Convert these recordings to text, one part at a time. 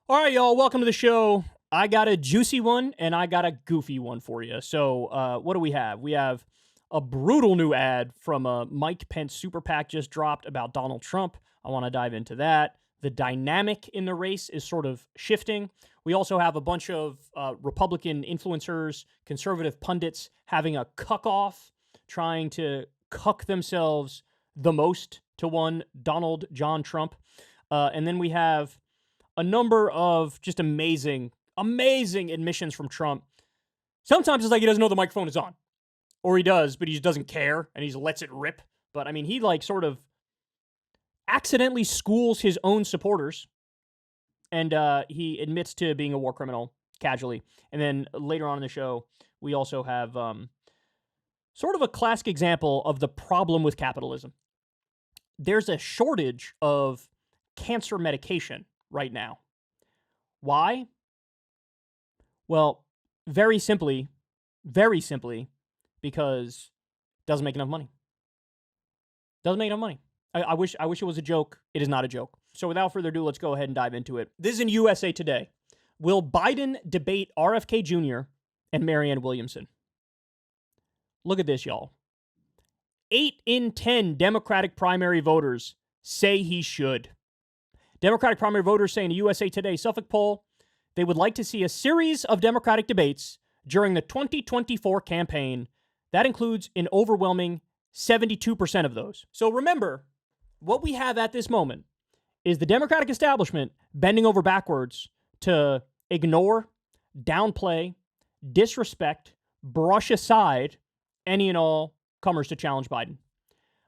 All right, y'all, welcome to the show. I got a juicy one and I got a goofy one for you. So, what do we have? We have a brutal new ad from a Mike Pence super PAC just dropped about Donald Trump. I want to dive into that. The dynamic in the race is sort of shifting. We also have a bunch of Republican influencers, conservative pundits having a cuck off, trying to cuck themselves the most to one Donald John Trump. And then we have a number of just amazing admissions from Trump. Sometimes it's like he doesn't know the microphone is on. Or he does, but he just doesn't care and he just lets it rip. But I mean, he like sort of accidentally schools his own supporters. And he admits to being a war criminal casually. And then later on in the show, we also have sort of a classic example of the problem with capitalism. There's a shortage of cancer medication right now. Why? Well, very simply, because it doesn't make enough money. Doesn't make enough money. I wish it was a joke. It is not a joke. So without further ado, let's go ahead and dive into it. This is in USA Today. Will Biden debate RFK Jr. and Marianne Williamson? Look at this, y'all. 8 in 10 Democratic primary voters say he should. Democratic primary voters say in a USA Today Suffolk poll they would like to see a series of Democratic debates during the 2024 campaign. That includes an overwhelming 72% of those. So remember, what we have at this moment is the Democratic establishment bending over backwards to ignore, downplay, disrespect, brush aside any and all comers to challenge Biden.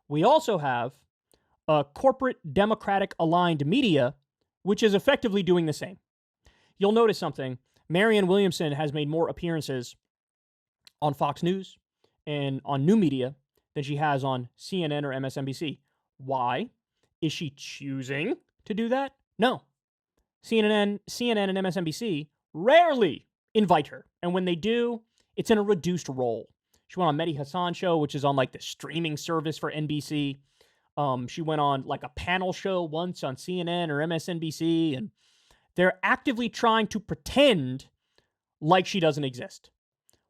We also have a corporate Democratic aligned media, which is effectively doing the same. You'll notice something. Marianne Williamson has made more appearances on Fox News and on new media than she has on CNN or MSNBC. Why? Is she choosing to do that? No. CNN and MSNBC rarely invite her. And when they do, it's in a reduced role. She went on Mehdi Hasan show, which is on like the streaming service for NBC. She went on like a panel show once on CNN or MSNBC, and they're actively trying to pretend like she doesn't exist.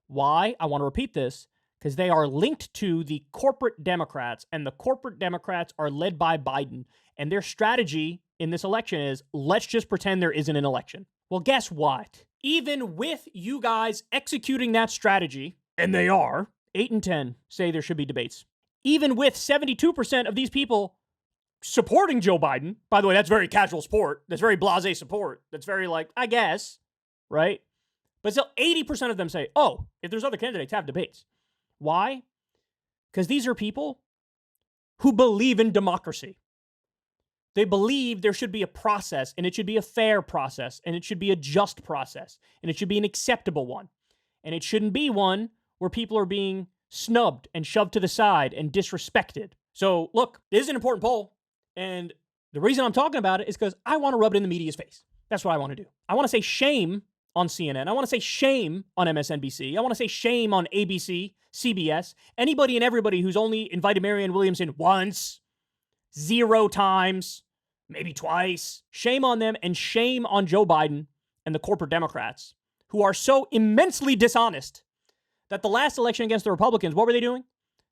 Why? I want to repeat this, because they are linked to the corporate Democrats, and the corporate Democrats are led by Biden, and their strategy in this election is, let's just pretend there isn't an election. Well, guess what? Even with you guys executing that strategy, and they are, 8 in 10 say there should be debates. Even with 72% of these people supporting Joe Biden, by the way, that's very casual support. That's very blasé support. That's very like, I guess, right? But still 80% of them say, oh, if there's other candidates, have debates. Why? Because these are people who believe in democracy. They believe there should be a process, and it should be a fair process, and it should be a just process, and it should be an acceptable one. And it shouldn't be one where people are being snubbed and shoved to the side and disrespected. So look, this is an important poll. And the reason I'm talking about it is because I want to rub it in the media's face. That's what I want to do. I want to say shame on CNN. I want to say shame on MSNBC. I want to say shame on ABC, CBS, anybody and everybody who's only invited Marianne Williamson once, 0 times, maybe twice. Shame on them, and shame on Joe Biden and the corporate Democrats who are so immensely dishonest that the last election against the Republicans, what were they doing?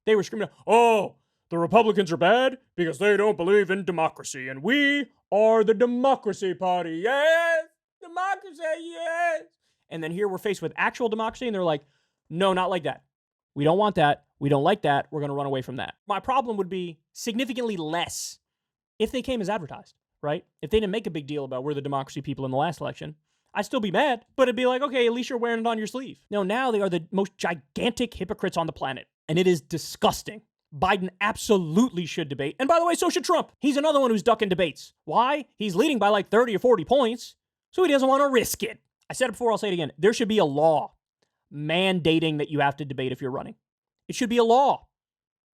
They were screaming, oh, the Republicans are bad because they don't believe in democracy, and we are the democracy party. Yes, democracy, yes. And then here we're faced with actual democracy, and they're like, no, not like that. We don't want that. We don't like that. We're going to run away from that. My problem would be significantly less if they came as advertised, right? If they didn't make a big deal about we're the democracy people in the last election, I'd still be mad, but it'd be like, okay, at least you're wearing it on your sleeve. No, now they are the most gigantic hypocrites on the planet, and it is disgusting. Biden absolutely should debate. And by the way, so should Trump. He's another one who's ducking debates. Why? He's leading by like 30 or 40 points, so he doesn't want to risk it. I said it before, I'll say it again. There should be a law mandating that you have to debate if you're running. It should be a law.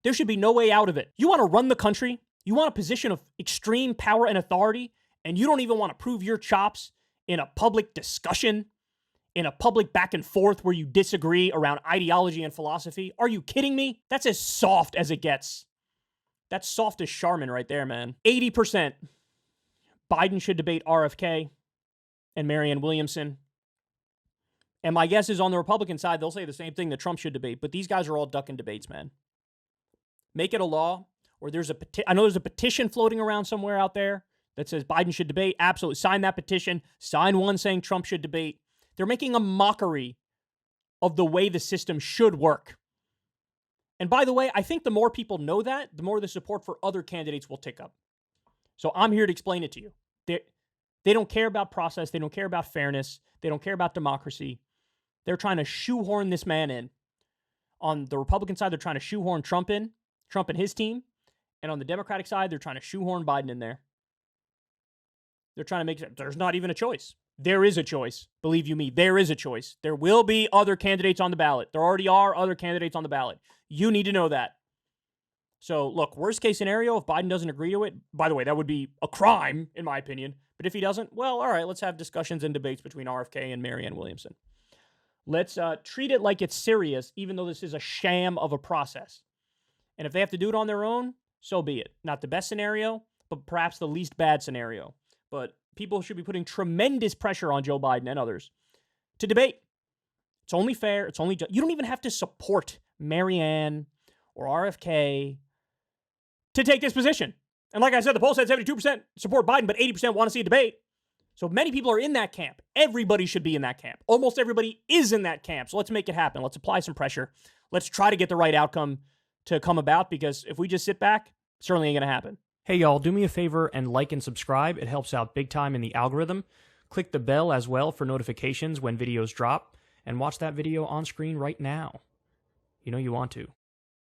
There should be no way out of it. You want to run the country? You want a position of extreme power and authority, and you don't even want to prove your chops in a public discussion, in a public back and forth where you disagree around ideology and philosophy? Are you kidding me? That's as soft as it gets. That's soft as Charmin right there, man. 80%. Biden should debate RFK. and Marianne Williamson. And my guess is on the Republican side, they'll say the same thing that Trump should debate. But these guys are all ducking debates, man. Make it a law, or I know there's a petition floating around somewhere out there that says Biden should debate. Absolutely. Sign that petition. Sign one saying Trump should debate. They're making a mockery of the way the system should work. And by the way, I think the more people know that, the more the support for other candidates will tick up. So I'm here to explain it to you. They don't care about process. They don't care about fairness. They don't care about democracy. They're trying to shoehorn this man in. On the Republican side, they're trying to shoehorn Trump and his team. And on the Democratic side, they're trying to shoehorn Biden in there. They're trying to make it, there's not even a choice. There is a choice. Believe you me, there is a choice. There will be other candidates on the ballot. There already are other candidates on the ballot. You need to know that. So, look, worst case scenario, if Biden doesn't agree to it, by the way, that would be a crime, in my opinion. But if he doesn't, well, all right, let's have discussions and debates between RFK and Marianne Williamson. Let's treat it like it's serious, even though this is a sham of a process. And if they have to do it on their own, so be it. Not the best scenario, but perhaps the least bad scenario. But people should be putting tremendous pressure on Joe Biden and others to debate. It's only fair. It's only you don't even have to support Marianne or RFK to take this position. And like I said, the poll said 72% support Biden, but 80% want to see a debate. So many people are in that camp. Everybody should be in that camp. Almost everybody is in that camp. So let's make it happen. Let's apply some pressure. Let's try to get the right outcome to come about, because if we just sit back, it certainly ain't going to happen. Hey, y'all, do me a favor and like and subscribe. It helps out big time in the algorithm. Click the bell as well for notifications when videos drop, and watch that video on screen right now. You know you want to.